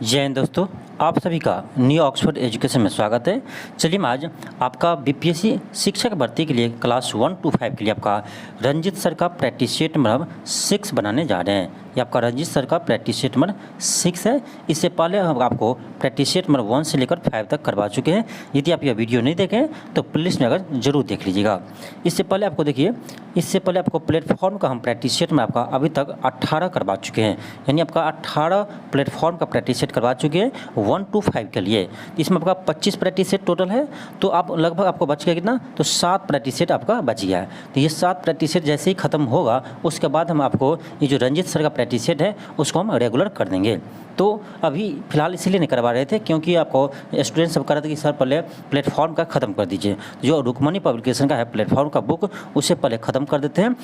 जय हिंद दोस्तों, आप सभी का न्यू ऑक्सफोर्ड एजुकेशन में स्वागत है। चलिए मैं आज आपका बीपीएससी शिक्षक भर्ती के लिए क्लास 1 to 5 के लिए आपका रंजित सर का प्रैक्टिस सेट नंबर 6 बनाने जा रहे हैं। ये आपका रंजित सर का प्रैक्टिस सेट नंबर 6 है। इससे पहले हम आपको प्रैक्टिस सेट नंबर 1 से लेकर 5 तक करवा चुके हैं। यदि आप यह वीडियो नहीं देखें तो प्लेलिस्ट में अगर जरूर देख लीजिएगा। इससे पहले आपको देखिए, इससे पहले आपको प्लेटफॉर्म का हम प्रैक्टिस सेट में आपका अभी तक 18 करवा चुके हैं, यानी आपका 18 प्लेटफॉर्म का प्रैक्टिस सेट करवा चुके हैं 1 to 5 के लिए। इसमें आपका 25 प्रैक्टिस सेट टोटल है, तो आप लगभग आपको बच गया कितना, तो 7 प्रैक्टिस सेट आपका बच गया है। तो ये 7 प्रैक्टिस सेट जैसे ही खत्म होगा उसके बाद हम आपको ये जो रंजित सर का प्रैक्टिस सेट है उसको हम रेगुलर कर देंगे। तो अभी फिलहाल इसीलिए नहीं करवा रहे थे क्योंकि आपको स्टूडेंट सब कह रहे थे कि सर पहले प्लेटफॉर्म का ख़त्म कर दीजिए। जो रुक्मणी पब्लिकेशन का है प्लेटफॉर्म का बुक, उसे पहले ख़त्म कर देते हैं।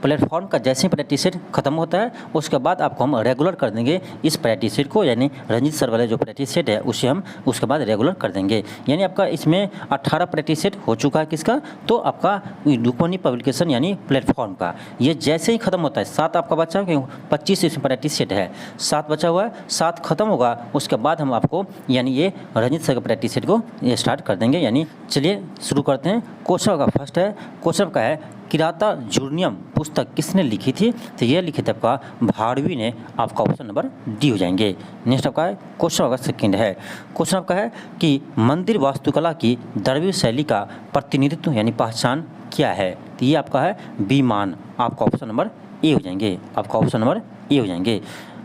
प्लेटफॉर्म का जैसे ही प्रैक्टिस सेट खत्म होता है उसके बाद आपको हम रेगुलर कर देंगे इस प्रैक्टिस सेट को, यानी रंजित सर वाले जो प्रैक्टिस सेट है उसे हम उसके बाद रेगुलर कर देंगे। यानी आपका इसमें 18 प्रैक्टिस सेट हो चुका है किसका, तो आपका रुक्मणी पब्लिकेशन यानी प्लेटफॉर्म का। ये जैसे ही खत्म होता है 7 आपका बचा, क्यों 25 इसमें प्रैक्टिस सेट है, 7 बचा हुआ है, 7 खत्म होगा उसके बाद हम आपको यानी ये रंजित सर के प्रैक्टिस सेट को ये स्टार्ट कर देंगे। यानी चलिए शुरू करते हैं। क्वेश्चन का फर्स्ट है, क्वेश्चन का है किराता जूर्नियम पुस्तक किसने लिखी थी, तो ये लिखे थे आपका भारवी ने। आपका ऑप्शन नंबर डी हो जाएंगे। नेक्स्ट आपका है क्वेश्चन आपका सेकंड है, क्वेश्चन आपका है कि मंदिर वास्तुकला की द्रविड़ शैली का प्रतिनिधित्व यानी पहचान क्या है, तो ये आपका है विमान। आपका ऑप्शन नंबर ए हो जाएंगे। आपका ऑप्शन नंबर ए हो जाएंगे।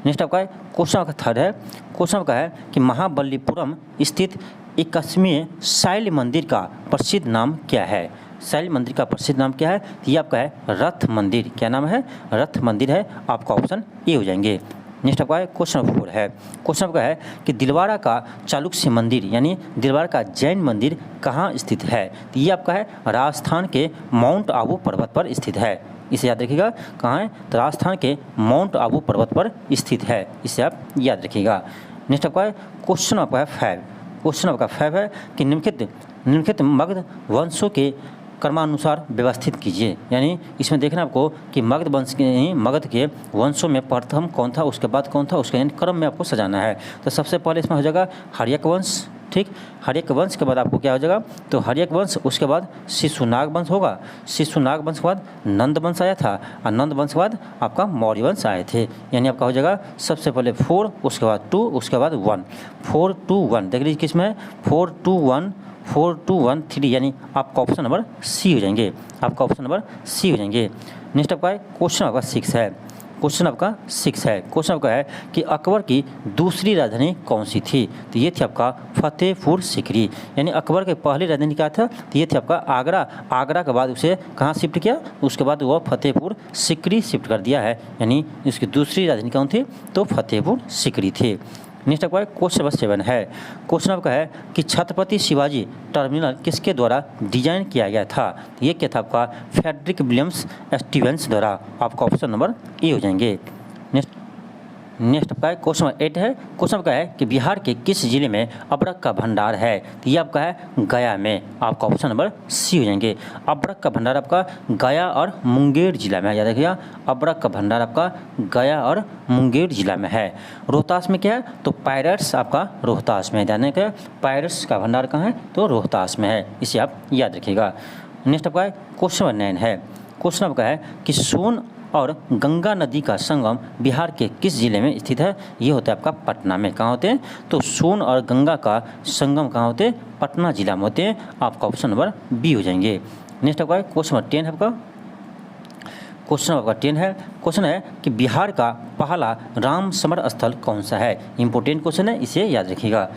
नेक्स्ट आपका है क्वेश्चन आपका थर्ड है, क्वेश्चन आपका है कि महाबलीपुरम स्थित 21वें शैल मंदिर का प्रसिद्ध नाम क्या है। शैल मंदिर का प्रसिद्ध नाम क्या है, तो ये आपका है रथ मंदिर। क्या नाम है, रथ मंदिर है। आपका ऑप्शन ए हो जाएंगे। नेक्स्ट आपका है क्वेश्चन 4 है, क्वेश्चन आपका है कि दिलवाड़ा का चालुक्य मंदिर यानी दिलवाड़ा का जैन मंदिर कहाँ स्थित है, तो ये आपका है राजस्थान के माउंट आबू पर्वत पर स्थित है। इसे याद रखिएगा, कहाँ है, तो राजस्थान के माउंट आबू पर्वत पर स्थित है, इसे आप याद रखिएगा। नेक्स्ट आपका है क्वेश्चन आपका है 5, क्वेश्चन आपका 5 है कि निम्नलिखित मगध वंशों के क्रमानुसार व्यवस्थित कीजिए। यानी इसमें देखना आपको कि मगध के वंशों में प्रथम कौन था, उसके बाद कौन था, उसके क्रम में आपको सजाना है। तो सबसे पहले इसमें हो जाएगा हर्यक वंश, ठीक। हर्यक वंश के बाद आपको क्या हो जाएगा, तो हर्यक वंश, उसके बाद शिशुनाग वंश होगा, शिशुनाग वंश के बाद नंद वंश आया था, और नंद वंश के बाद आपका मौर्य वंश आए थे। यानी आपका हो जाएगा सबसे पहले 4, उसके बाद 2, उसके बाद 1, 4 to 1। देख लीजिए किसमें है 4 to 1, 4 to 1 3, यानी आपका ऑप्शन नंबर सी हो जाएंगे। आपका ऑप्शन नंबर सी हो जाएंगे। नेक्स्ट आपका है क्वेश्चन आपका 6 है, क्वेश्चन आपका 6 है, क्वेश्चन आपका है कि अकबर की दूसरी राजधानी कौन सी थी, तो ये थी आपका फतेहपुर सीकरी। यानी अकबर की पहली राजधानी क्या था, तो ये थी आपका आगरा। आगरा के बाद उसे कहाँ शिफ्ट किया, उसके बाद वह फतेहपुर सीकरी शिफ्ट कर दिया है। यानी इसकी दूसरी राजधानी कौन थी, तो फतेहपुर सीकरी थी। नेक्स्ट आपका क्वेश्चन नंबर 7 है, क्वेश्चन आपका है कि छत्रपति शिवाजी टर्मिनल किसके द्वारा डिजाइन किया गया था, तो ये क्या था आपका फ्रेडरिक विलियम्स स्टीवेंस द्वारा। आपका ऑप्शन नंबर ए हो जाएंगे। नेक्स्ट आपका है क्वेश्चन नंबर 8 है, क्वेश्चन आपका है कि बिहार के किस जिले में अबरक का भंडार है, तो ये आपका है गया में। आपका ऑप्शन नंबर सी हो जाएंगे। अबरक का भंडार आपका गया और मुंगेर जिला में है, याद रखिएगा। अबरक का भंडार आपका गया और मुंगेर जिला में है। रोहतास में क्या है, तो पायरेट्स आपका रोहतास में है। ध्यान रखिएगा, पायरेट्स का भंडार कहाँ है, तो रोहतास में है, इसे आप याद रखिएगा। नेक्स्ट आपका क्वेश्चन नंबर 9 है, क्वेश्चन आपका है कि सोन और गंगा नदी का संगम बिहार के किस जिले में स्थित है, ये होता है आपका पटना में। कहाँ होते हैं, तो सोन और गंगा का संगम कहाँ होते हैं, पटना जिला में होते हैं। आपका ऑप्शन नंबर बी हो जाएंगे। नेक्स्ट आपका क्वेश्चन नंबर 10 है, आपका क्वेश्चन आपका 10 है, क्वेश्चन है कि बिहार का पहला राम समर स्थल कौन सा है। इंपॉर्टेंट क्वेश्चन है, इसे याद रखिएगा।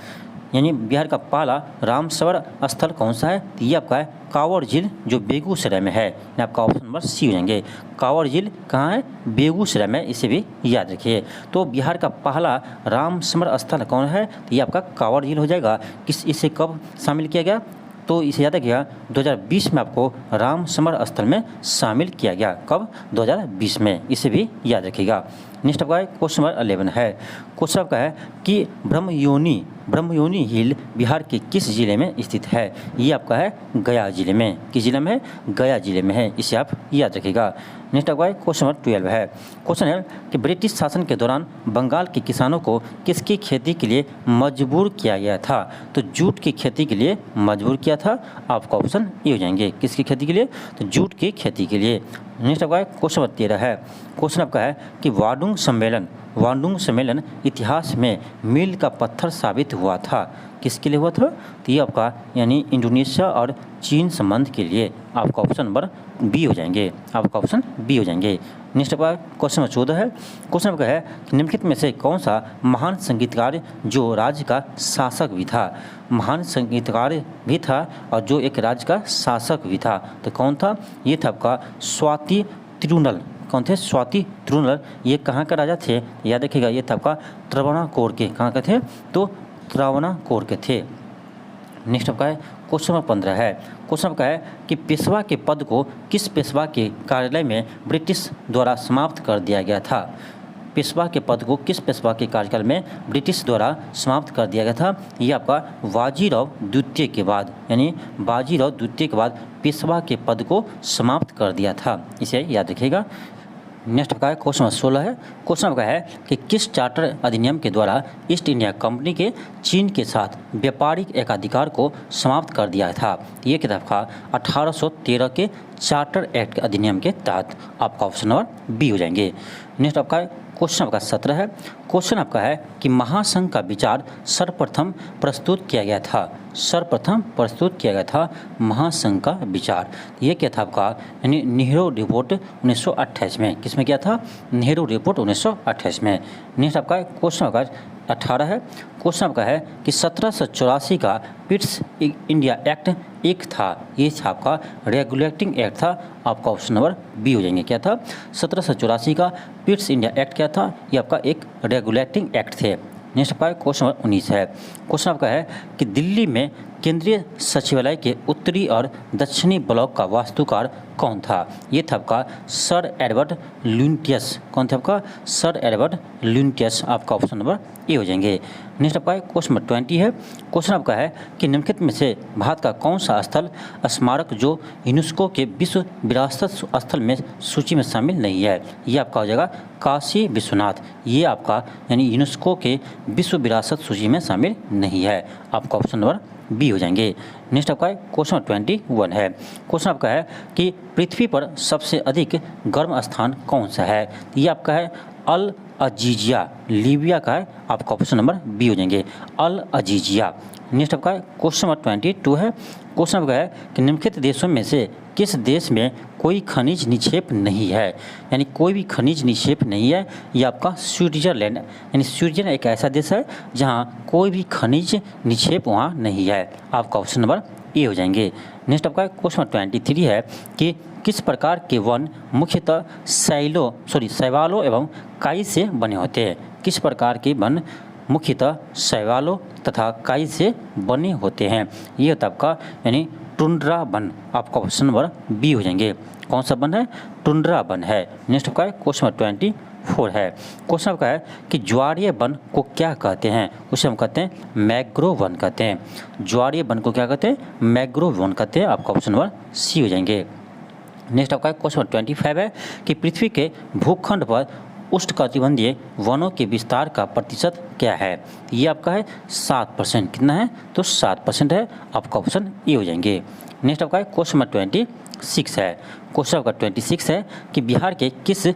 यानी बिहार का पहला राम समर स्थल कौन सा है, तो ये आपका है कांवर झील जो बेगूसराय में है। आपका ऑप्शन नंबर सी हो जाएंगे। कांवर झील कहाँ है, बेगूसराय में, इसे भी याद रखिए। तो बिहार का पहला राम समर स्थल कौन है, तो ये आपका कांवर झील हो जाएगा। इसे कब शामिल किया गया, तो इसे याद रखिएगा 2020 में आपको राम समर स्थल में शामिल किया गया। कब, 2020 में, इसे भी याद रखिएगा। नेक्स्ट आपका क्वेश्चन नंबर 11 है। क्वेश्चन आपका है कि ब्रह्मयोनी हिल बिहार के किस जिले में स्थित है? ये आपका है गया जिले में। किस जिले में है? गया जिले में है। इसे आप याद रखिएगा। नेक्स्ट आपका क्वेश्चन नंबर 12 है। क्वेश्चन है कि ब्रिटिश शासन के दौरान बंगाल के किसानों को किसकी खेती के लिए मजबूर किया गया था? तो जूट की खेती के लिए मजबूर किया था। आपका ऑप्शन ये हो जाएंगे। किसकी खेती के लिए? तो जूट की खेती के लिए। नेक्स्ट आपका क्वेश्चन नंबर 13 है। क्वेश्चन आपका है कि वांडुंग सम्मेलन इतिहास में मील का पत्थर साबित हुआ था। किसके लिए हुआ था? तो ये आपका यानी इंडोनेशिया और चीन संबंध के लिए। आपका ऑप्शन नंबर बी हो जाएंगे। आपका ऑप्शन बी हो जाएंगे। नेक्स्ट आपका क्वेश्चन नंबर 14 है। क्वेश्चन आपका है कि निम्नलिखित में से कौन सा महान संगीतकार जो राज्य का शासक भी था? महान संगीतकार भी था और जो एक राज्य का शासक भी था। तो कौन था? ये था आपका स्वाति तिरुनल। कौन थे? स्वाति तिरुनल। ये कहाँ का राजा थे? याद रखिएगा, ये था आपका त्रावणकोर के। कहाँ के थे? तो त्रावणकोर के थे। नेक्स्ट आपका है क्वेश्चन नंबर 15 है। क्वेश्चन आपका है कि पेशवा के पद को किस पेशवा के कार्यालय में ब्रिटिश द्वारा समाप्त कर दिया गया था? पेशवा के पद को किस पेशवा के कार्यकाल में ब्रिटिश द्वारा समाप्त कर दिया गया था? ये आपका बाजीराव द्वितीय के बाद, यानी बाजीराव द्वितीय के बाद पेशवा के पद को समाप्त कर दिया था। इसे याद रखिएगा। नेक्स्ट आपका क्वेश्चन नंबर 16 है। क्वेश्चन आपका है कि किस चार्टर अधिनियम के द्वारा ईस्ट इंडिया कंपनी के चीन के साथ व्यापारिक एकाधिकार को समाप्त कर दिया था? ये किताब का 1813 के चार्टर एक्ट अधिनियम के तहत। आपका ऑप्शन नंबर बी हो जाएंगे। नेक्स्ट आपका क्वेश्चन आपका 17 है। क्वेश्चन आपका है कि महासंघ का विचार सर्वप्रथम प्रस्तुत किया गया था। सर्वप्रथम प्रस्तुत किया गया था महासंघ का विचार। ये क्या था आपका? यानी नेहरू रिपोर्ट 1928 में। किसमें किया था? नेहरू रिपोर्ट 1928 में। नेक्स्ट आपका क्वेश्चन आपका 18 है। क्वेश्चन आपका है कि 1784 का पिट्स इंडिया एक्ट एक था। ये था आपका रेगुलेटिंग एक्ट था। आपका ऑप्शन नंबर बी हो जाएंगे। क्या था? 1784 का पिट्स इंडिया एक्ट क्या था? ये आपका एक रेगुलेटिंग एक्ट थे। नेक्स्ट आपका क्वेश्चन नंबर 19 है। क्वेश्चन आपका है कि दिल्ली में केंद्रीय सचिवालय के उत्तरी और दक्षिणी ब्लॉक का वास्तुकार कौन था? ये था आपका सर एडवर्ड लुटियस। कौन था आपका? Sir Edward Lutyens. आपका ऑप्शन नंबर ए हो जाएंगे। नेक्स्ट आपका क्वेश्चन नंबर 20 है। क्वेश्चन आपका है कि निम्नलिखित में से भारत का कौन सा स्थल स्मारक जो यूनेस्को के विश्व विरासत स्थल में सूची में शामिल नहीं है? ये आपका हो जाएगा काशी विश्वनाथ। ये आपका यानी यूनेस्को के विश्व विरासत सूची में शामिल नहीं है। आपका ऑप्शन नंबर बी हो जाएंगे। नेक्स्ट आपका क्वेश्चन 21 है। क्वेश्चन आपका है कि पृथ्वी पर सबसे अधिक गर्म स्थान कौन सा है? ये आपका है अल अजीजिया, लीबिया का है। आपका ऑप्शन नंबर बी हो जाएंगे, अल अजीजिया। नेक्स्ट आपका क्वेश्चन नंबर 22 है। क्वेश्चन आपका है कि निम्नलिखित देशों में से किस देश में कोई खनिज निक्षेप नहीं है? यानी कोई भी खनिज निक्षेप नहीं है। ये आपका स्विट्जरलैंड, यानी स्विट्जरलैंड एक ऐसा देश है जहाँ कोई भी खनिज निक्षेप वहाँ नहीं है। आपका ऑप्शन नंबर ए हो जाएंगे। नेक्स्ट आपका क्वेश्चन 23 है कि किस प्रकार के वन मुख्यतः शैवालों एवं काई से बने होते हैं? किस प्रकार के वन मुख्यतः शैवालों तथा काई से बने होते हैं? ये होता आपका यानी टुंड्रा वन। आपका ऑप्शन नंबर बी हो जाएंगे। कौन सा वन है? टुंड्रा वन है। नेक्स्ट आपका क्वेश्चन 24 है। क्वेश्चन आपका है कि ज्वारीय वन को क्या कहते हैं? उसे हम कहते हैं मैंग्रोव वन कहते हैं। ज्वारीय वन को क्या कहते हैं? मैंग्रोव वन कहते हैं। आपका ऑप्शन नंबर सी हो जाएंगे। नेक्स्ट आपका क्वेश्चन 25 है कि पृथ्वी के भूखंड पर उष्णकटिबंधीय वनों के विस्तार का प्रतिशत क्या है? ये आपका है 7%। कितना है? तो 7% है। आपका ऑप्शन ए हो जाएंगे। नेक्स्ट आपका क्वेश्चन नंबर 26 है। क्वेश्चन आपका 26 है कि बिहार के किस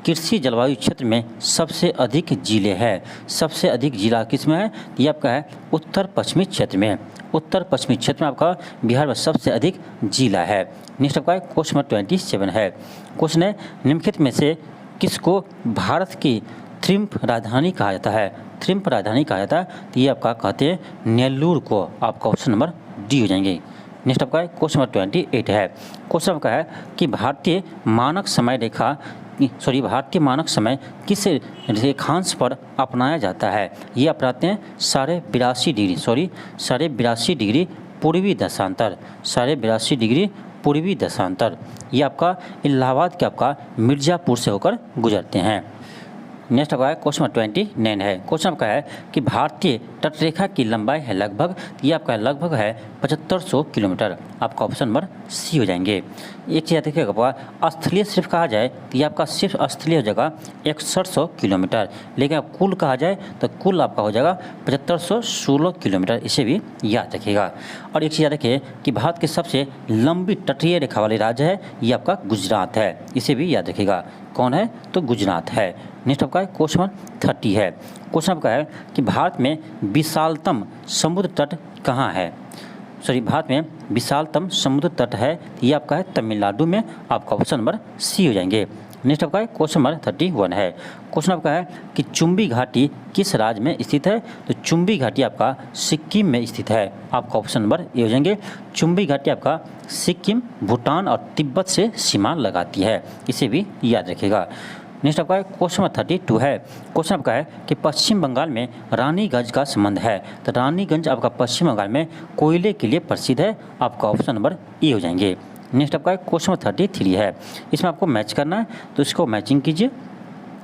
कृषि जलवायु क्षेत्र में सबसे अधिक जिले हैं? सबसे अधिक जिला किस में है? ये आपका है उत्तर पश्चिमी क्षेत्र में। उत्तर पश्चिमी क्षेत्र में आपका बिहार में सबसे अधिक जिला है। नेक्स्ट आपका क्वेश्चन नंबर 27 है। क्वेश्चन है निम्नलिखित में से किसको भारत की थ्रिम्प राजधानी कहा जाता है? थ्रिम्प राजधानी कहा जाता है। तो ये आपका कहते हैं नेल्लूर को। आपका ऑप्शन नंबर डी हो जाएंगे। नेक्स्ट आपका क्वेश्चन नंबर 28 है। क्वेश्चन आपका है कि भारतीय मानक समय किस रेखांश पर अपनाया जाता है? ये अपनाते हैं 82.5 डिग्री पूर्वी दशांतर। 82.5 डिग्री पूर्वी दशांतर। ये आपका इलाहाबाद के आपका मिर्ज़ापुर से होकर गुजरते हैं। नेक्स्ट आपका है क्वेश्चन नंबर 29 है। क्वेश्चन आपका है कि भारतीय तटरेखा की लंबाई है लगभग, ये आपका लगभग है 7500 किलोमीटर। आपका ऑप्शन नंबर सी हो जाएंगे। एक चीज़ देखिएगा, स्थलीय सिर्फ कहा जाए तो ये आपका सिर्फ स्थलीय हो जाएगा 6100 किलोमीटर, लेकिन अब कुल कहा जाए तो कुल आपका हो जाएगा 7516 किलोमीटर। इसे भी याद रखिएगा। और एक चीज़ याद रखिए कि भारत की सबसे लंबी तटीय रेखा वाली राज्य है ये आपका गुजरात है, इसे भी याद रखिएगा। कौन है? तो गुजरात है। नेक्स्ट आपका है क्वेश्चन नंबर 30 है। क्वेश्चन आपका है कि भारत में विशालतम समुद्र तट कहाँ है? भारत में विशालतम समुद्र तट है ये आपका है तमिलनाडु में। आपका ऑप्शन नंबर सी हो जाएंगे। नेक्स्ट आपका है क्वेश्चन नंबर 31 है। क्वेश्चन आपका है कि चुम्बी घाटी किस राज्य में स्थित है? तो चुम्बी घाटी आपका सिक्किम में स्थित है। आपका ऑप्शन नंबर ए हो जाएंगे। चुम्बी घाटी आपका सिक्किम, भूटान और तिब्बत से सीमा लगाती है, इसे भी याद रखिएगा। नेक्स्ट आपका है क्वेश्चन नंबर 32 है। क्वेश्चन आपका है कि पश्चिम बंगाल में रानीगंज का संबंध है। तो रानीगंज आपका पश्चिम बंगाल में कोयले के लिए प्रसिद्ध है। आपका ऑप्शन नंबर ए हो जाएंगे। नेक्स्ट आपका क्वेश्चन नंबर 33 है। इसमें आपको मैच करना है, तो इसको मैचिंग कीजिए।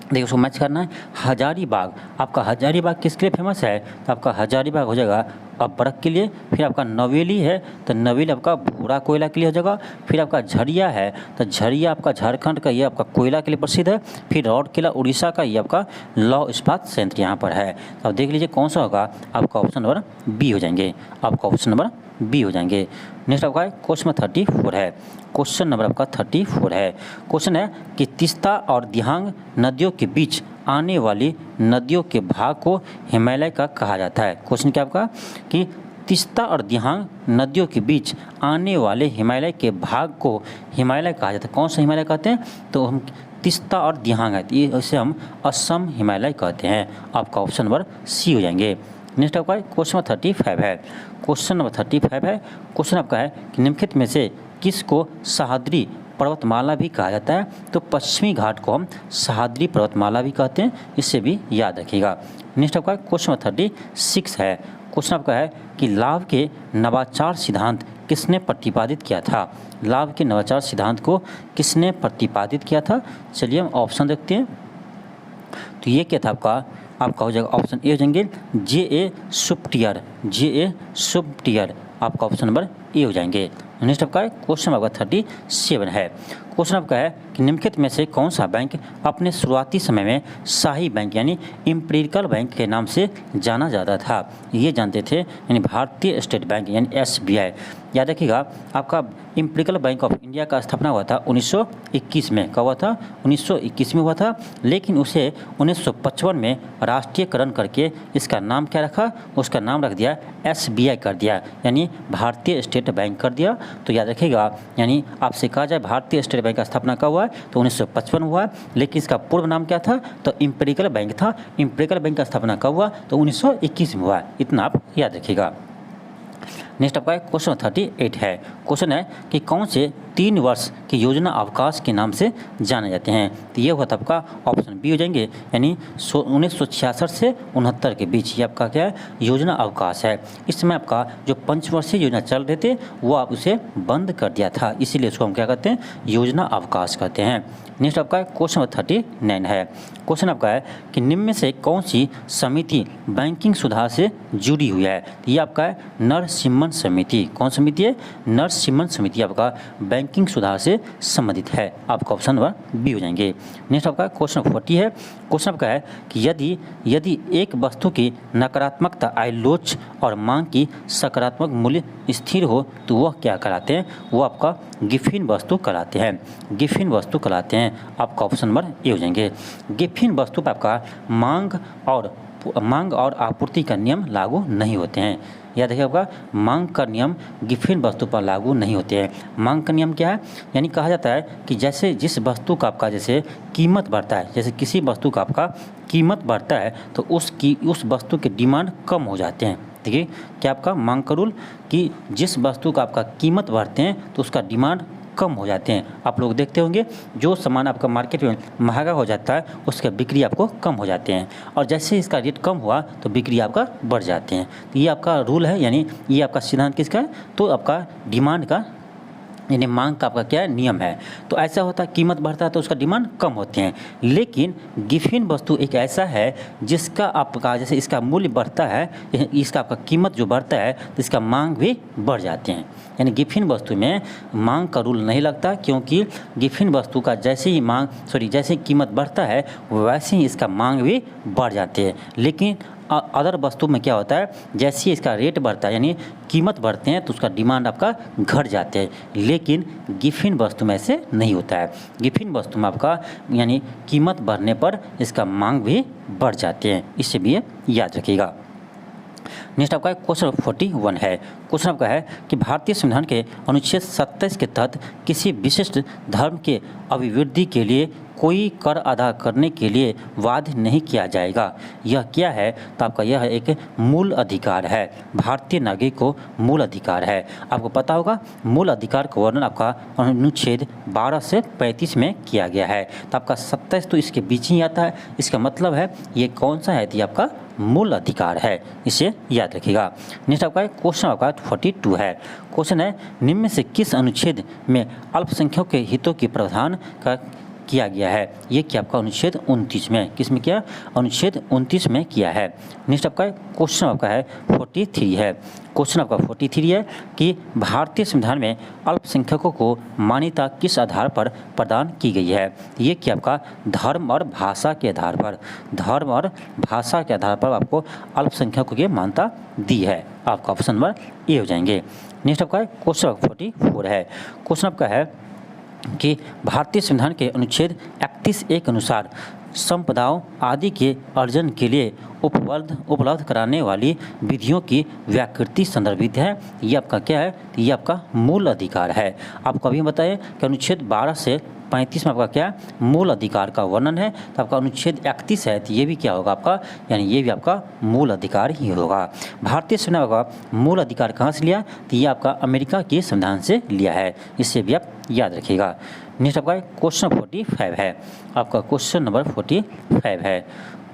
देखिए उसको मैच करना है। हजारीबाग, आपका हजारीबाग किसके लिए फेमस है? तो आपका हजारीबाग हो जाएगा बर्फ़ के लिए। फिर आपका नवेली है, तो नवेली आपका भूरा कोयला के लिए हो जाएगा। फिर आपका झरिया है, तो झरिया आपका झारखंड का, ये आपका कोयला के लिए प्रसिद्ध है। फिर राउरकेला उड़ीसा का, ये आपका लौह इस्पात संयंत्र यहाँ पर है। तो आप देख लीजिए कौन सा होगा। आपका ऑप्शन नंबर बी हो जाएंगे। आपका ऑप्शन नंबर बी हो जाएंगे। नेक्स्ट आपका क्वेश्चन नंबर 34 है। क्वेश्चन नंबर आपका 34 है। क्वेश्चन है कि तीस्ता और दिहांग नदियों के बीच आने वाली नदियों के भाग को हिमालय का कहा जाता है। क्वेश्चन क्या आपका कि तीस्ता और दिहांग नदियों के बीच आने वाले हिमालय के भाग को हिमालय कहा जाता है। कौन सा हिमालय कहते हैं? तो हम तीस्ता और दिहांग है, इसे हम असम हिमालय कहते हैं। आपका ऑप्शन नंबर सी हो जाएंगे। नेक्स्ट आपका क्वेश्चन नंबर 35 है। क्वेश्चन नंबर 35 है। क्वेश्चन आपका है कि निम्नलिखित में से किसको सह्याद्री पर्वतमाला भी कहा जाता है? तो पश्चिमी घाट को हम सह्याद्री पर्वतमाला भी कहते हैं, इससे भी याद रखिएगा। नेक्स्ट आपका क्वेश्चन नंबर 36 है। क्वेश्चन आपका है कि लाभ के नवाचार सिद्धांत किसने प्रतिपादित किया था? लाभ के नवाचार सिद्धांत को किसने प्रतिपादित किया था? चलिए हम ऑप्शन देखते हैं। तो ये क्या था आपका हो जाएगा ऑप्शन ए हो जाएंगे जे.ए. शुप्टियर। जे.ए. शुप्टियर आपका ऑप्शन नंबर ए हो जाएंगे। नेक्स्ट आपका क्वेश्चन आपका 37 है। क्वेश्चन आपका है कि निम्नलिखित में से कौन सा बैंक अपने शुरुआती समय में शाही बैंक यानी इम्पीरियल बैंक के नाम से जाना जाता था? ये जानते थे, यानी भारतीय स्टेट बैंक यानी एसबीआई। याद रखिएगा आपका इम्पीरियल बैंक ऑफ इंडिया का स्थापना हुआ था 1921 में। कब हुआ था? 1921 में हुआ था, लेकिन उसे 1955 में राष्ट्रीयकरण करके इसका नाम क्या रखा? उसका नाम रख दिया एसबीआई कर दिया, यानी भारतीय स्टेट बैंक कर दिया। तो याद रखिएगा, यानी आपसे कहा जाए भारतीय स्टेट बैंक का स्थापना कब हुआ है? तो 1955 हुआ है, लेकिन इसका पूर्व नाम क्या था? तो इम्पीरियल बैंक था। इम्पीरियल बैंक का स्थापना कब हुआ? तो 1921 में हुआ है। इतना आप याद रखिएगा। नेक्स्ट आपका क्वेश्चन 38 है। क्वेश्चन है कि कौन से 3 वर्ष की योजना अवकाश के नाम से जाने जाते हैं? तो ये हुआ था आपका ऑप्शन बी हो जाएंगे, यानी 1966 से 69 के बीच ये आपका क्या है? योजना अवकाश है। इस समय आपका जो पंचवर्षीय योजना चल रहे थे वो आप उसे बंद कर दिया था, इसीलिए उसको हम क्या कहते हैं? योजना अवकाश कहते हैं। नेक्स्ट आपका क्वेश्चन नंबर 39 है। क्वेश्चन आपका है कि निम्न में से कौन सी समिति बैंकिंग सुधार से जुड़ी हुई है? ये आपका है नरसिम्हन समिति। कौन समिति है? नरसिम्हन समिति आपका बैंकिंग सुधार से संबंधित है। आपका ऑप्शन नंबर बी हो जाएंगे। नेक्स्ट आपका क्वेश्चन 40 है। क्वेश्चन आपका है कि यदि एक वस्तु की नकारात्मकता आइलोच और मांग की सकारात्मक मूल्य स्थिर हो तो वह क्या कराते हैं? वो आपका गिफिन वस्तु कराते हैं। गिफिन वस्तु कराते हैं। आपका ऑप्शन नंबर ए हो जाएंगे। गिफिन वस्तु पर आपका मांग और आपूर्ति का नियम लागू नहीं होते हैं। याद रखिए आपका मांग का नियम गिफिन वस्तु पर लागू नहीं होते हैं। मांग का नियम क्या है? यानी कहा जाता है कि जैसे जिस वस्तु का आपका जैसे कीमत बढ़ता है, जैसे किसी वस्तु का आपका कीमत बढ़ता है तो उस वस्तु के डिमांड कम हो जाते हैं। देखिए क्या आपका मांग का रूल कि जिस वस्तु का आपका कीमत बढ़ते हैं तो उसका डिमांड कम हो जाते हैं। आप लोग देखते होंगे जो सामान आपका मार्केट में महंगा हो जाता है उसका बिक्री आपको कम हो जाते हैं, और जैसे इसका रेट कम हुआ तो बिक्री आपका बढ़ जाते हैं। तो ये आपका रूल है, यानी ये आपका सिद्धांत किसका है? तो आपका डिमांड का यानी मांग का आपका क्या है, नियम है। तो ऐसा होता है कीमत बढ़ता है तो उसका डिमांड कम होते हैं, लेकिन गिफिन वस्तु एक ऐसा है जिसका आपका जैसे इसका मूल्य बढ़ता है, इसका आपका कीमत जो बढ़ता है तो इसका मांग भी बढ़ जाते हैं। यानी गिफिन वस्तु में मांग का रूल नहीं लगता, क्योंकि गिफिन वस्तु का जैसे ही जैसे ही कीमत बढ़ता है वैसे ही इसका मांग भी बढ़ जाते हैं। लेकिन अदर वस्तु में क्या होता है, जैसे ही इसका रेट बढ़ता है यानी कीमत बढ़ते हैं तो उसका डिमांड आपका घट जाते हैं, लेकिन गिफिन वस्तु में ऐसे नहीं होता है। गिफिन वस्तु में आपका यानी कीमत बढ़ने पर इसका मांग भी बढ़ जाते हैं, इससे भी ये याद रखिएगा। नेक्स्ट आपका क्वेश्चन 41 है। क्वेश्चन आपका है कि भारतीय संविधान के अनुच्छेद 27 के तहत किसी विशिष्ट धर्म के अभिवृद्धि के लिए कोई कर अदा करने के लिए बाध्य नहीं किया जाएगा। यह क्या है, तो आपका यह एक मूल अधिकार है। भारतीय नागरिक को मूल अधिकार है। आपको पता होगा मूल अधिकार का वर्णन आपका अनुच्छेद 12 से 35 में किया गया है। तो आपका 27 तो इसके बीच ही आता है, इसका मतलब है ये कौन सा है, ये आपका मूल अधिकार है, इसे याद रखिएगा। नेक्स्ट आपका क्वेश्चन आपका 42 है। क्वेश्चन है निम्न में से किस अनुच्छेद में अल्पसंख्यकों के हितों की प्रावधान का किया गया है। ये क्या आपका अनुच्छेद 29 में, किस में किया, अनुच्छेद 29 में किया है। नेक्स्ट आपका क्वेश्चन आपका है 43 है। क्वेश्चन आपका 43 है कि भारतीय संविधान में अल्पसंख्यकों को मान्यता किस आधार पर प्रदान की गई है। ये क्या आपका धर्म और भाषा के आधार पर, धर्म और भाषा के आधार पर आपको अल्पसंख्यकों की मान्यता दी है। आपका ऑप्शन नंबर ए हो जाएंगे। नेक्स्ट आपका क्वेश्चन 44 है। क्वेश्चन आपका है कि भारतीय संविधान के अनुच्छेद 31 के अनुसार संपदाओं आदि के अर्जन के लिए उपलब्ध कराने वाली विधियों की व्याकृति संदर्भित है। ये आपका क्या है, ये आपका मूल अधिकार है। आपको अभी बताएं कि अनुच्छेद 12 से 35 में आपका क्या मूल अधिकार का वर्णन है। तो आपका अनुच्छेद 31 है, तो ये भी क्या होगा आपका, यानी ये भी आपका मूल अधिकार ही होगा। भारतीय संविधान का मूल अधिकार कहाँ से लिया, तो ये आपका अमेरिका के संविधान से लिया है, इससे भी आप याद रखिएगा। नेक्स्ट आपका क्वेश्चन 45 है। आपका क्वेश्चन नंबर 45 है।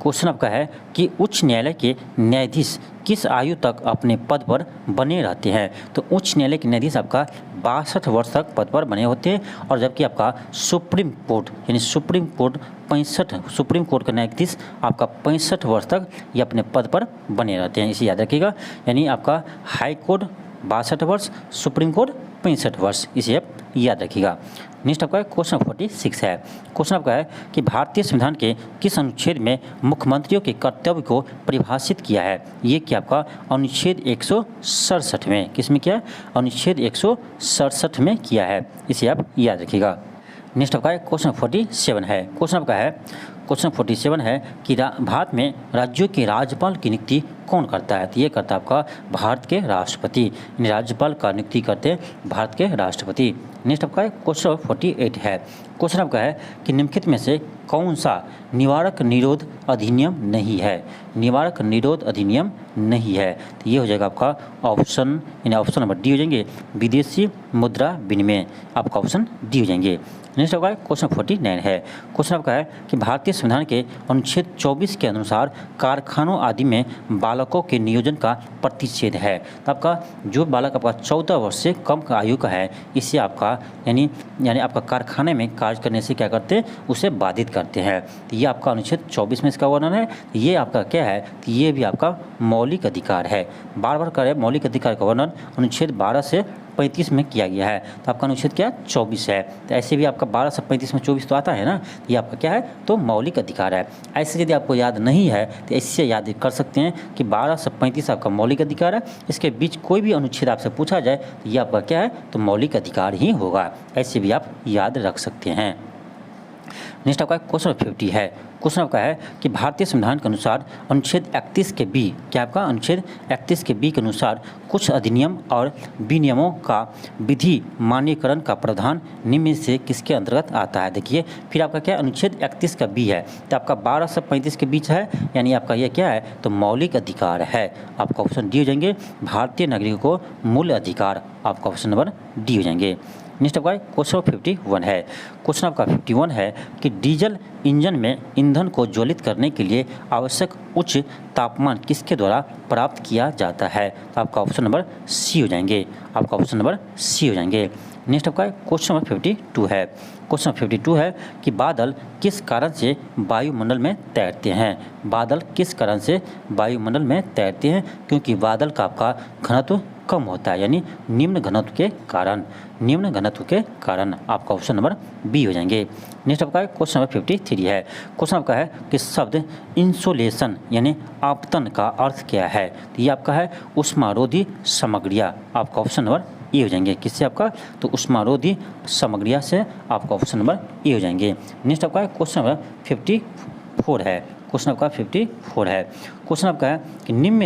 क्वेश्चन आपका है कि उच्च न्यायालय के न्यायाधीश किस आयु तक अपने पद पर बने रहते हैं। तो उच्च न्यायालय के न्यायाधीश आपका 62 वर्ष तक पद पर बने होते हैं, और जबकि आपका सुप्रीम कोर्ट यानी सुप्रीम कोर्ट का न्यायाधीश आपका 65 वर्ष तक ये अपने पद पर बने रहते हैं, इसे याद रखिएगा। यानी आपका हाई कोर्ट 62 वर्ष, सुप्रीम कोर्ट 65 वर्ष, इसे आप याद रखिएगा। नेक्स्ट आपका क्वेश्चन 46 है। क्वेश्चन आपका है कि भारतीय संविधान के किस अनुच्छेद में मुख्यमंत्रियों के कर्तव्य को परिभाषित किया है। ये क्या आपका अनुच्छेद 167 में, किस में किया, अनुच्छेद 167 में किया है, इसे आप याद रखिएगा। नेक्स्ट आपका क्वेश्चन 47 है। क्वेश्चन आपका है क्वेश्चन 47 है कि भारत में राज्यों के राज्यपाल की नियुक्ति कौन करता है। तो ये करता है आपका भारत के राष्ट्रपति, यानी राज्यपाल का नियुक्ति करते हैं भारत के राष्ट्रपति। नेक्स्ट आपका क्वेश्चन 48 है। क्वेश्चन आपका है कि निम्नलिखित में से कौन सा निवारक निरोध अधिनियम नहीं है। निवारक निरोध अधिनियम नहीं है, तो ये हो जाएगा आपका ऑप्शन, यानी ऑप्शन नंबर डी हो जाएंगे, विदेशी मुद्रा विनिमय, आपका ऑप्शन डी हो जाएंगे। नेक्स्ट आपका क्वेश्चन 49 है। क्वेश्चन आपका है कि भारतीय संविधान के अनुच्छेद 24 के अनुसार कारखानों आदि में बालकों के नियोजन का प्रतिषेध है। तो आपका जो बालक आपका 14 वर्ष से कम आयु का है, इसे आपका यानी आपका कारखाने में कार्य करने से क्या करते हैं, उसे बाधित करते हैं। तो ये आपका अनुच्छेद 24 में इसका वर्णन है। ये आपका क्या है, तो ये भी आपका मौलिक अधिकार है। बार बार करें, मौलिक अधिकार का वर्णन अनुच्छेद 12 से 35 में किया गया है। तो आपका अनुच्छेद क्या 24 है। तो ऐसे भी आपका 12 से 35 में 24 तो आता है ना, ये आपका क्या है, तो मौलिक अधिकार है। ऐसे यदि आपको याद नहीं है तो इससे याद कर सकते हैं कि 12 से 35 आपका मौलिक अधिकार है। इसके बीच कोई भी अनुच्छेद आपसे पूछा जाए तो ये आपका क्या है, तो मौलिक अधिकार ही होगा। ऐसे भी आप याद रख सकते हैं। नेक्स्ट आपका क्वेश्चन 50 है। क्वेश्चन आपका है कि भारतीय संविधान के अनुसार अनुच्छेद 31 के बी, क्या आपका अनुच्छेद 31 के बी के अनुसार कुछ अधिनियम और विनियमों का विधि मान्यकरण का प्रावधान निम्न में से किसके अंतर्गत आता है। देखिए फिर आपका क्या अनुच्छेद 31 का बी है, तो आपका 12 से 35 के बीच है, यानी आपका यह क्या है, तो मौलिक अधिकार है। आपका ऑप्शन डी हो जाएंगे, भारतीय नागरिकों को मूल अधिकार, आपका ऑप्शन नंबर डी हो जाएंगे। नेक्स्ट आपका क्वेश्चन 51 है। क्वेश्चन आपका 51 है कि डीजल इंजन में ईंधन को ज्वलित करने के लिए आवश्यक उच्च तापमान किसके द्वारा प्राप्त किया जाता है। तो आपका ऑप्शन नंबर सी हो जाएंगे, आपका ऑप्शन नंबर सी हो जाएंगे। नेक्स्ट आपका क्वेश्चन नंबर 52 है। क्वेश्चन 52 है कि बादल किस कारण से वायुमंडल में तैरते हैं। बादल किस कारण से वायुमंडल में तैरते हैं? क्योंकि बादल का आपका घनत्व कम होता है, यानी निम्न घनत्व के कारण। निम्न घनत्व के कारण आपका ऑप्शन नंबर बी हो जाएंगे। नेक्स्ट आपका क्वेश्चन नंबर 53 है। क्वेश्चन आपका है कि शब्द इंसोलेशन यानी आपतन का अर्थ क्या है? तो ये आपका है उष्मारोधी सामग्रियाँ। आपका ऑप्शन नंबर ए हो जाएंगे। किससे आपका? तो उष्मारोधी सामग्रियाँ से आपका ऑप्शन नंबर ए हो जाएंगे। नेक्स्ट आपका क्वेश्चन नंबर 54 है। क्वेश्चन आपका 54 है। क्वेश्चन आपका है कि निम्न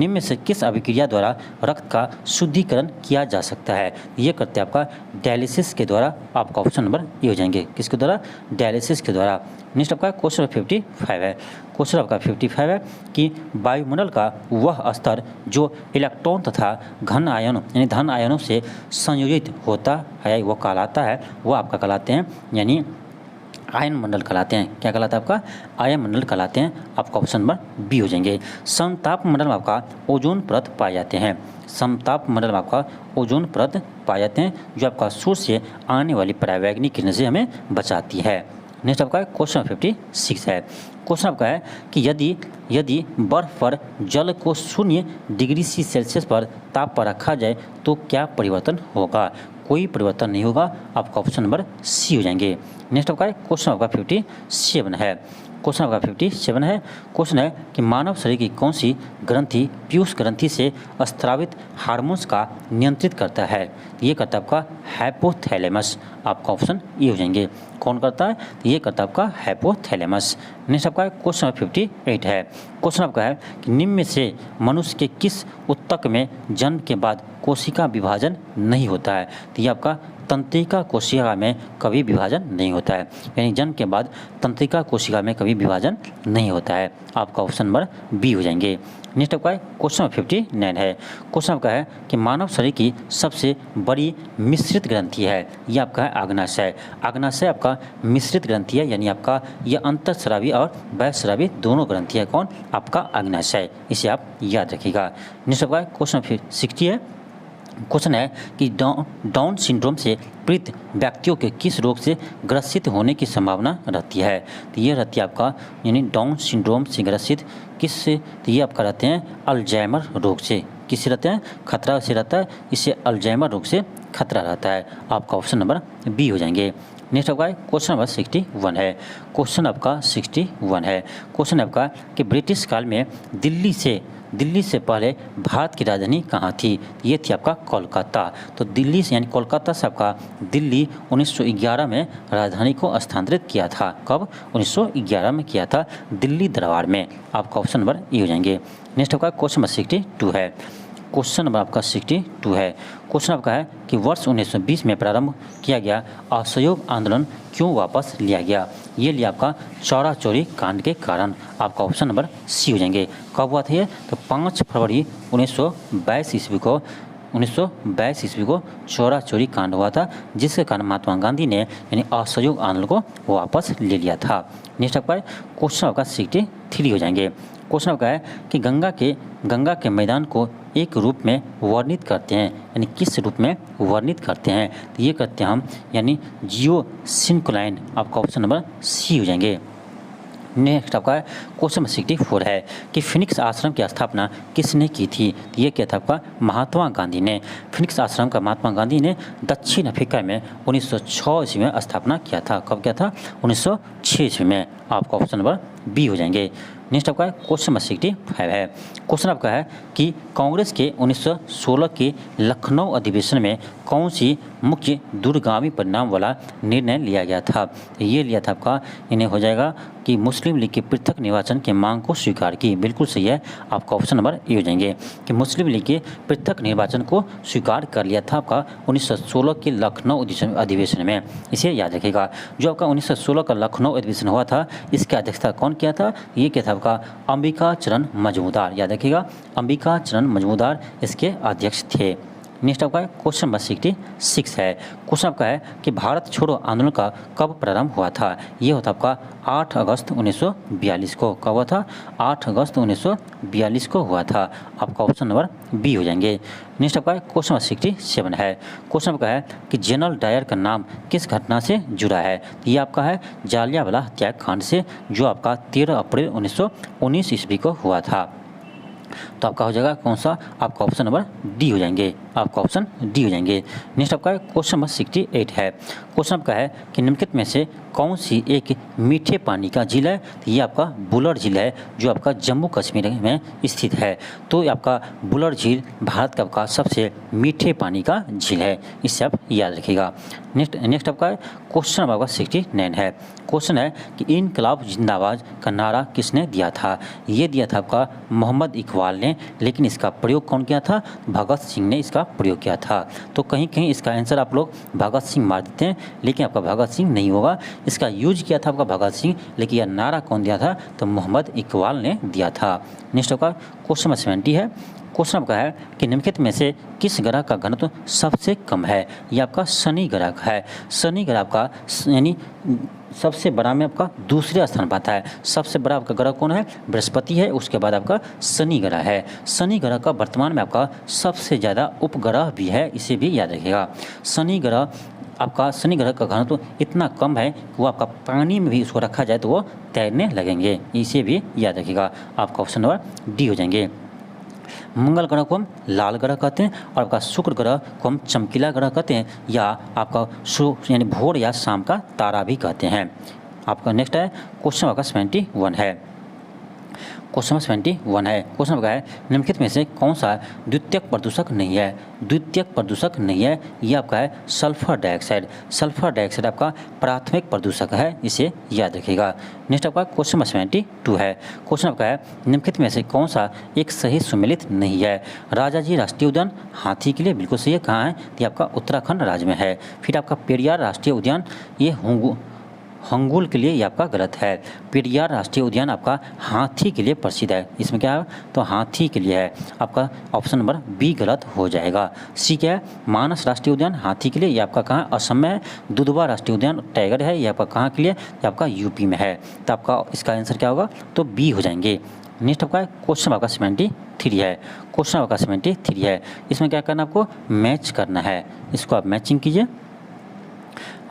में से किस अभिक्रिया द्वारा रक्त का शुद्धिकरण किया जा सकता है? ये करते हैं आपका डायलिसिस के द्वारा। आपका ऑप्शन नंबर ए हो जाएंगे। किसके द्वारा? डायलिसिस के द्वारा। नेक्स्ट आपका क्वेश्चन 55 है। क्वेश्चन आपका 55 है कि वायुमंडल का वह स्तर जो इलेक्ट्रॉन तथा घन आयन यानी धन आयनों से संयोजित होता है वो कहलाता है, वो आपका कहलाते हैं यानी आयन मंडल कहलाते हैं। क्या कहलाता है आपका? आयन मंडल कहलाते हैं। आपका ऑप्शन नंबर बी हो जाएंगे। समताप मंडल में आपका ओजोन परत पाए जाते हैं। समताप मंडल में आपका ओजोन परत पाए जाते हैं जो आपका सूर्य से आने वाली परावैंगनी किरणों से हमें बचाती है। नेक्स्ट आपका क्वेश्चन 56 है। क्वेश्चन आपका है कि यदि बर्फ पर जल को 0 डिग्री सेल्सियस पर ताप पर रखा जाए तो क्या परिवर्तन होगा? कोई परिवर्तन नहीं होगा। आपका ऑप्शन नंबर सी हो जाएंगे। नेक्स्ट आपका क्वेश्चन आपका 57 है। क्वेश्चन आपका 57 है। क्वेश्चन है कि मानव शरीर की कौन सी ग्रंथि पीयूष ग्रंथि से स्रावित हार्मोन्स का नियंत्रित करता है? ये करता है आपका हाइपोथैलेमस। आपका ऑप्शन ए हो जाएंगे। कौन करता है? तो ये करता है आपका हाइपोथैलेमस। नेक्स्ट आपका क्वेश्चन 58 है। क्वेश्चन आपका है कि निम्न में से मनुष्य के किस उत्तक में जन्म के बाद कोशिका विभाजन नहीं होता है? तो ये आपका तंत्रिका कोशिका में कभी विभाजन नहीं होता है, यानी जन्म के बाद तंत्रिका कोशिका में कभी विभाजन नहीं होता है। आपका ऑप्शन नंबर बी हो जाएंगे। नेक्स्ट आपका क्वेश्चन 59 है। क्वेश्चन आपका है कि मानव शरीर की सबसे बड़ी मिश्रित ग्रंथि है। यह आपका है आग्नाशय। आग्नाशय आपका मिश्रित ग्रंथि है, यानी आपका यह अंतःस्रावी और बहिःस्रावी दोनों ग्रंथि है। कौन? आपका आग्नाशय। इसे आप याद रखिएगा। नेक्स्ट आपका क्वेश्चन 60 है। क्वेश्चन है कि डाउन सिंड्रोम से पीड़ित व्यक्तियों के किस रोग से ग्रसित होने की संभावना रहती है? तो ये रहती है आपका यानी डाउन सिंड्रोम से ग्रसित किस से? तो ये आपका रहते हैं अल्जाइमर रोग से। किससे रहते हैं? खतरा से रहता है, इससे अल्जाइमर रोग से खतरा रहता है। आपका ऑप्शन नंबर बी हो जाएंगे। नेक्स्ट आपका क्वेश्चन नंबर 61 है। क्वेश्चन आपका 61 है। क्वेश्चन आपका कि ब्रिटिश काल में दिल्ली से पहले भारत की राजधानी कहाँ थी? ये थी आपका कोलकाता। तो दिल्ली से यानी कोलकाता से आपका दिल्ली 1911 में राजधानी को स्थानांतरित किया था। कब? 1911 में किया था, दिल्ली दरबार में। आपका ऑप्शन नंबर ए हो जाएंगे। नेक्स्ट आपका क्वेश्चन नंबर 62 है। क्वेश्चन नंबर आपका 62 है। क्वेश्चन आपका है कि वर्ष 1920 में प्रारंभ किया गया असहयोग आंदोलन क्यों वापस लिया गया? ये लिया आपका चौरा चोरी कांड के कारण। आपका ऑप्शन नंबर सी हो जाएंगे। कब हुआ था ये? तो 5 फरवरी 1922 ईस्वी को चौरा चोरी कांड हुआ था, जिसके कारण महात्मा गांधी ने यानी असहयोग आंदोलन को वापस ले लिया था। नेक्स्ट आपका क्वेश्चन आपका 63 हो जाएंगे। क्वेश्चन आपका है कि गंगा के मैदान को एक रूप में वर्णित करते हैं, यानी किस रूप में वर्णित करते हैं? तो ये करते हैं हम यानी जियो सिंक्लाइन। आपका ऑप्शन नंबर सी हो जाएंगे। नेक्स्ट आपका क्वेश्चन 64 है कि फिनिक्स आश्रम की स्थापना किसने की थी? तो ये क्या था आपका? महात्मा गांधी ने। फिनिक्स आश्रम का महात्मा गांधी ने दक्षिण अफ्रीका में 1906 ईस्वी में स्थापना किया था। कब किया था? 1906 ईस्वी में। आपका ऑप्शन नंबर बी हो जाएंगे। नेक्स्ट आपका क्वेश्चन नंबर 65 है। क्वेश्चन आपका है कि कांग्रेस के 1916 के लखनऊ अधिवेशन में कौन सी मुख्य दूरगामी परिणाम वाला निर्णय लिया गया था? ये लिया था आपका इन्हें हो जाएगा कि मुस्लिम लीग के पृथक निर्वाचन की मांग को स्वीकार की। बिल्कुल सही है। आपका ऑप्शन नंबर ए हो जाएंगे कि मुस्लिम लीग के पृथक निर्वाचन को स्वीकार कर लिया था आपका 1916 के लखनऊ अधिवेशन में। इसे याद रखिएगा। जो आपका 1916 का लखनऊ अधिवेशन हुआ था, इसकी अध्यक्षता कौन किया था? ये क्या था आपका? अंबिका चरण मजूमदार। याद रखिएगा, अंबिका चरण मजूमदार इसके अध्यक्ष थे। नेक्स्ट आपका है क्वेश्चन नंबर 66 है। क्वेश्चन आपका है कि भारत छोड़ो आंदोलन का कब प्रारंभ हुआ था। ये होता आपका 8 अगस्त 1942 को। कब हुआ था? 8 अगस्त 1942 को हुआ था। आपका ऑप्शन नंबर बी हो जाएंगे। नेक्स्ट आपका क्वेश्चन नंबर 67 है। क्वेश्चन आपका है कि जनरल डायर का नाम किस घटना से जुड़ा है। ये आपका है जालियांवाला हत्याकांड से, जो आपका 13 अप्रैल 1919 ईस्वी को हुआ था। तो आपका हो जाएगा कौन सा? आपका ऑप्शन नंबर डी हो जाएंगे। आपका ऑप्शन डी हो जाएंगे। नेक्स्ट आपका क्वेश्चन नंबर 68 है। क्वेश्चन आपका है कि निम्नलिखित में से कौन सी एक मीठे पानी का झील है। तो ये आपका बुलर झील है, जो आपका जम्मू कश्मीर में स्थित है। तो आपका बुलर झील भारत का आपका सबसे मीठे पानी का झील है, इससे आप याद रखिएगा। नेक्स्ट आपका क्वेश्चन नंबर 69 है। क्वेश्चन है कि इनकलाब जिंदाबाद का नारा किसने दिया था। ये दिया था आपका मोहम्मद इकबाल ने, लेकिन इसका प्रयोग कौन किया था? भगत सिंह ने इसका प्रयोग किया था। तो कहीं कहीं इसका आंसर आप लोग भगत सिंह मार देते हैं, लेकिन आपका भगत सिंह नहीं होगा। इसका यूज किया था आपका भगत सिंह, लेकिन यह नारा कौन दिया था? तो मोहम्मद इकबाल ने दिया था। नेक्स्ट आपका क्वेश्चन नंबर 70 है। क्वेश्चन आपका है कि निम्नलिखित में से किस ग्रह का घनत्व सबसे कम है। यह आपका शनि ग्रह का है। शनि ग्रह आपका यानी सबसे बड़ा में आपका दूसरे स्थान पर आता है। सबसे बड़ा आपका ग्रह कौन है? बृहस्पति है। उसके बाद आपका शनि ग्रह है। शनि ग्रह का वर्तमान में आपका सबसे ज़्यादा उपग्रह भी है, इसे भी याद रखिएगा। शनि ग्रह का घनत्व इतना कम है कि वो आपका पानी में भी उसको रखा जाए तो वो तैरने लगेंगे, इसे भी याद रखिएगा। आपका ऑप्शन नंबर डी हो जाएंगे। मंगल ग्रह को हम लाल ग्रह कहते हैं, और आपका शुक्र ग्रह को हम चमकीला ग्रह कहते हैं, या आपका यानी भोर या शाम का तारा भी कहते हैं। आपका नेक्स्ट है क्वेश्चन आपका 71 है। क्वेश्चन नंबर 71 है। क्वेश्चन आपका है निम्नलिखित में से कौन सा द्वितीयक प्रदूषक नहीं है। द्वितीयक प्रदूषक नहीं है, ये आपका है सल्फर डाइऑक्साइड। सल्फर डाइऑक्साइड आपका प्राथमिक प्रदूषक है, इसे याद रखिएगा। नेक्स्ट आपका क्वेश्चन नंबर 72 है। क्वेश्चन आपका है निम्नलिखित में से कौन सा एक सही सुमेलित नहीं है। राजाजी राष्ट्रीय उद्यान हाथी के लिए बिल्कुल सही है। कहाँ है? ये आपका उत्तराखंड राज्य में है। फिर आपका पेरियार राष्ट्रीय उद्यान ये हंगुल के लिए ये आपका गलत है। पेरियार राष्ट्रीय उद्यान आपका हाथी के लिए प्रसिद्ध है। इसमें क्या है? तो हाथी के लिए है। आपका ऑप्शन नंबर बी गलत हो जाएगा। सी क्या है? मानस राष्ट्रीय उद्यान हाथी के लिए, ये आपका कहाँ? असम में है। दुधवा राष्ट्रीय उद्यान टाइगर है, ये आपका कहाँ के लिए? ये आपका यूपी में है। तो आपका इसका आंसर क्या होगा? तो बी हो जाएंगे। नेक्स्ट आपका क्वेश्चन आपका 73 है। क्वेश्चन आपका 73 है। इसमें क्या करना, आपको मैच करना है। इसको आप मैचिंग कीजिए।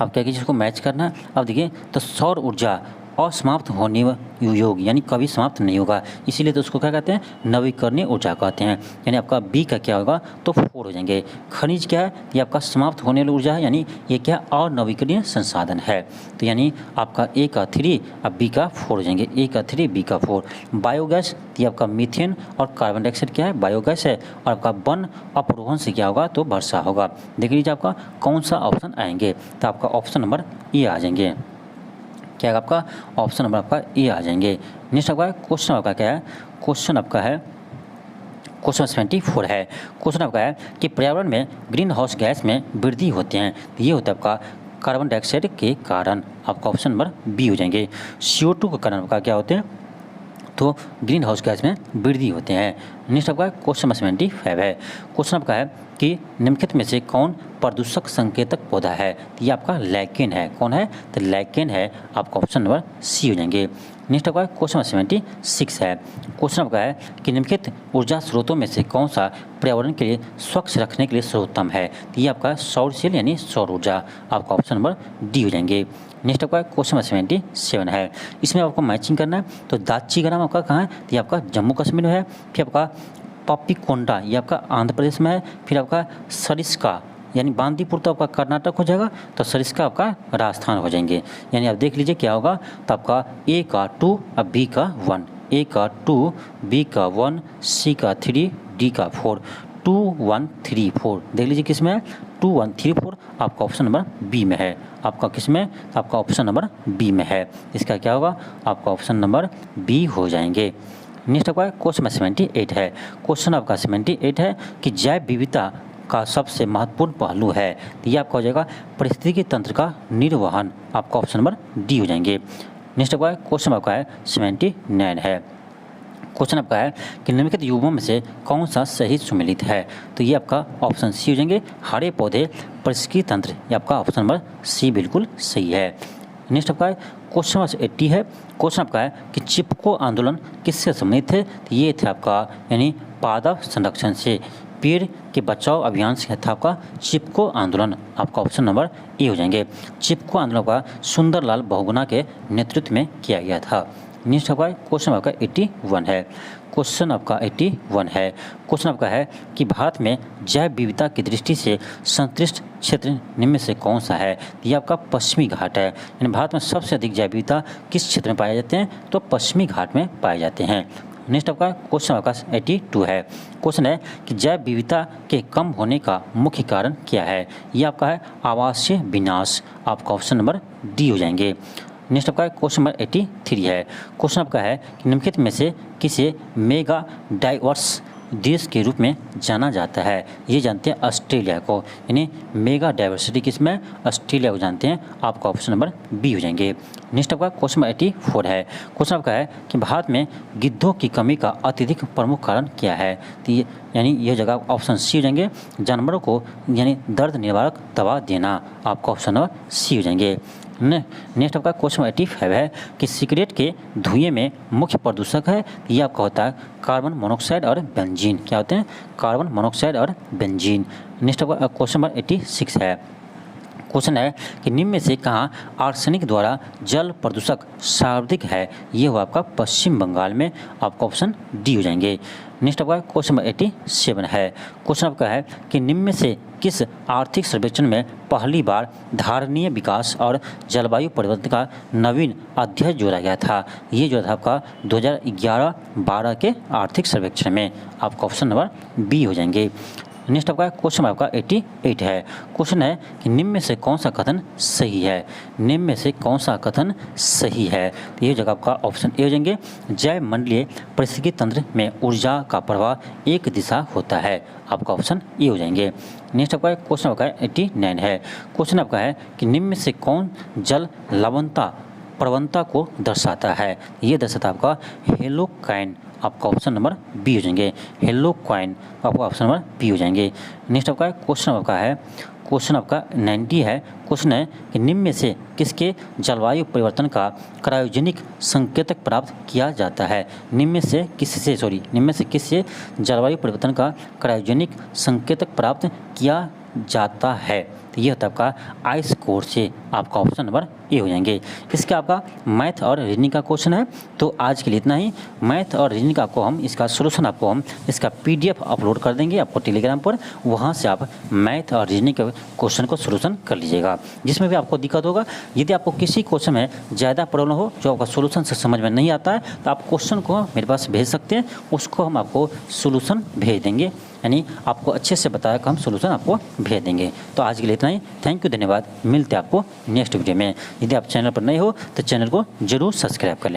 अब क्या कीजिए, इसको मैच करना है। अब देखिए, तो सौर ऊर्जा असमाप्त होने योग यानी कभी समाप्त नहीं होगा, इसीलिए तो उसको क्या कहते हैं? नवीकरणीय ऊर्जा कहते हैं। यानी आपका बी का क्या होगा? तो 4 हो जाएंगे। खनिज क्या है? ये आपका समाप्त होने वाली ऊर्जा है, यानी ये क्या? और नवीकरणीय संसाधन है। तो यानी आपका ए का 3 अब बी का 4 हो जाएंगे। ए का 3 बी का 4। बायोगैस ये आपका मीथेन और कार्बन डाइऑक्साइड क्या है? बायोगैस है। और आपका वन अपरोहण से क्या होगा? तो वर्षा होगा। देख लीजिए आपका कौन सा ऑप्शन आएंगे। तो आपका ऑप्शन नंबर ए आ जाएंगे। क्या है आपका? ऑप्शन नंबर आपका ए आ जाएंगे। नेक्स्ट आपका क्वेश्चन आपका क्या है? क्वेश्चन आपका है क्वेश्चन 74 है। क्वेश्चन आपका है कि पर्यावरण में ग्रीन हाउस गैस में वृद्धि होते हैं, ये होता है आपका कार्बन डाइऑक्साइड के कारण। आपका ऑप्शन नंबर बी हो जाएंगे। CO2 के कारण आपका क्या होते हैं? तो ग्रीन हाउस गैस में वृद्धि होते हैं। नेक्स्ट आपका क्वेश्चन नंबर 75 है। क्वेश्चन आपका है कि निम्नलिखित में से कौन प्रदूषक संकेतक पौधा है। तो ये आपका लैकेन है। कौन है? तो लैकेन है। आपका ऑप्शन नंबर सी हो जाएंगे। नेक्स्ट आपका क्वेश्चन नंबर 76 है। क्वेश्चन आपका है कि निम्नलिखित ऊर्जा स्रोतों में से कौन सा पर्यावरण के लिए स्वच्छ रखने के लिए सर्वोत्तम है। तो ये आपका सौर सेल यानी सौर ऊर्जा। आपका ऑप्शन नंबर डी हो जाएंगे। नेक्स्ट आपका क्वेश्चन नंबर 77 है। इसमें आपको मैचिंग करना है। तो दाची ग्राम आपका कहाँ है? तो ये आपका जम्मू कश्मीर में है। फिर आपका पप्पीकोंडा ये आपका आंध्र प्रदेश में है। फिर आपका सरिस्का यानी बांदीपुर तो आपका कर्नाटक हो जाएगा। तो सरिस्का आपका राजस्थान हो जाएंगे। यानी आप देख लीजिए क्या होगा। तो आपका ए का 2 अब बी का 1, ए का 2 बी का 1 सी का 3 डी का 4, 2 1 3 4। देख लीजिए किस में है? 2 1 3 4। आपका ऑप्शन नंबर बी में है। आपका किस में? आपका ऑप्शन नंबर बी में है। इसका क्या होगा? आपका ऑप्शन नंबर बी हो जाएंगे। नेक्स्ट आपका क्वेश्चन 78 है। क्वेश्चन आपका 78 है कि जैव विविधता का सबसे महत्वपूर्ण पहलू है। तो ये आपका हो जाएगा पारिस्थितिकी तंत्र का निर्वहन। आपका ऑप्शन नंबर डी हो जाएंगे। नेक्स्ट आपका क्वेश्चन आपका है 79 है। क्वेश्चन आपका है कि निम्नलिखित युग्मों में से कौन सा सही सुमेलित है। तो ये आपका ऑप्शन सी हो जाएंगे, हरे पौधे पारिस्थितिकी तंत्र। ये आपका ऑप्शन नंबर सी बिल्कुल सही है। नेक्स्ट आपका है क्वेश्चन नंबर 80 है। क्वेश्चन आपका है कि चिपको आंदोलन किससे संबंधित थे। तो ये थे आपका यानी पादप संरक्षण से, पेड़ के बचाव अभियान से था आपका चिपको आंदोलन। आपका ऑप्शन नंबर ए हो जाएंगे। चिपको आंदोलन का सुंदरलाल बहुगुणा के नेतृत्व में किया गया था। नेक्स्ट आपका क्वेश्चन आपका 81 है। क्वेश्चन आपका 81 है। क्वेश्चन आपका है कि भारत में जैव विविधता की दृष्टि से संतृष्ट क्षेत्र निम्न में से कौन सा है। ये आपका पश्चिमी घाट है। यानी भारत में सबसे अधिक जैव विविधता किस क्षेत्र में पाए जाते हैं, तो पश्चिमी घाट में पाए जाते हैं। नेक्स्ट आपका क्वेश्चन आपका 82 है। क्वेश्चन है कि जैव विविधता के कम होने का मुख्य कारण क्या है। ये आपका है आवासीय विनाश। आपका ऑप्शन नंबर डी हो जाएंगे। नेक्स्ट आपका क्वेश्चन नंबर 83 है। क्वेश्चन आपका है कि निम्नलिखित में से किसे मेगा डाइवर्स देश के रूप में जाना जाता है। ये जानते हैं ऑस्ट्रेलिया को, यानी मेगा डाइवर्सिटी किसमें, ऑस्ट्रेलिया को जानते हैं। आपका ऑप्शन नंबर बी हो जाएंगे। नेक्स्ट आपका क्वेश्चन नंबर 84 है। क्वेश्चन आपका है कि भारत में गिद्धों की कमी का अत्यधिक प्रमुख कारण क्या है। तो ये यानी यह जगह ऑप्शन सी हो जाएंगे, जानवरों को यानी दर्द निवारक दवा देना। आपका ऑप्शन नंबर सी हो जाएंगे। नेक्स्ट आपका क्वेश्चन 85 है कि सिगरेट के धुएं में मुख्य प्रदूषक है। ये आपका होता है कार्बन मोनोऑक्साइड और बेंजीन। क्या होते हैं, कार्बन मोनोऑक्साइड और बेंजीन। नेक्स्ट आपका क्वेश्चन नंबर 86 है। क्वेश्चन है कि निम्न में से कहाँ आर्सेनिक द्वारा जल प्रदूषक सर्वाधिक है। ये हुआ आपका पश्चिम बंगाल में। आपका ऑप्शन डी हो जाएंगे। नेक्स्ट आपका क्वेश्चन नंबर 87 है। क्वेश्चन आपका है कि निम्न में से किस आर्थिक सर्वेक्षण में पहली बार धारणीय विकास और जलवायु परिवर्तन का नवीन अध्याय जोड़ा गया था। ये जो था आपका 2011-12 के आर्थिक सर्वेक्षण में। आपका ऑप्शन नंबर बी हो जाएंगे। नेक्स्ट आपका क्वेश्चन आपका 88 है। क्वेश्चन है कि निम्न में से कौन सा कथन सही है। निम्न में से कौन सा कथन सही है। तो ये जगह आपका ऑप्शन ए हो जाएंगे, जैव मंडलीय पारिस्थितिकी तंत्र में ऊर्जा का प्रवाह एक दिशा होता है। आपका ऑप्शन ए हो जाएंगे। नेक्स्ट आपका क्वेश्चन आपका 89 है। क्वेश्चन आपका है कि निम्न में से कौन जल लवणता प्रवणता को दर्शाता है। ये दर्शाता आपका हेलोकाइन। आपका ऑप्शन नंबर बी हो जाएंगे, हेलोकाइन। आपका ऑप्शन नंबर बी हो जाएंगे। नेक्स्ट आपका क्वेश्चन आपका है क्वेश्चन आपका 90 है। क्वेश्चन है कि निम्न में से किसके जलवायु परिवर्तन का क्रायोजेनिक संकेतक प्राप्त किया जाता है। निम्न में से किससे जलवायु परिवर्तन का क्रायोजेनिक संकेतक प्राप्त किया जाता है। तो ये होता है आपका आइस कोर से। आपका ऑप्शन नंबर ए हो जाएंगे। इसके आपका मैथ और रीजनिंग का क्वेश्चन है। तो आज के लिए इतना ही। मैथ और रीजनिंग का आपको हम इसका सोल्यूशन आपको हम इसका PDF अपलोड कर देंगे आपको टेलीग्राम पर। वहाँ से आप मैथ और रीजनिंग के क्वेश्चन को सोल्यूशन कर लीजिएगा। जिसमें भी आपको दिक्कत होगा, यदि आपको किसी क्वेश्चन में ज़्यादा प्रॉब्लम हो जो आपका सोल्यूशन से समझ में नहीं आता है, तो आप क्वेश्चन को मेरे पास भेज सकते हैं। उसको हम आपको सोल्यूशन भेज देंगे, यानी आपको अच्छे से बताया कि हम सोल्यूशन आपको भेज देंगे। तो आज के लिए इतना ही। थैंक यू, धन्यवाद। मिलते हैं आपको नेक्स्ट वीडियो में। यदि आप चैनल पर नए हो तो चैनल को जरूर सब्सक्राइब कर लें।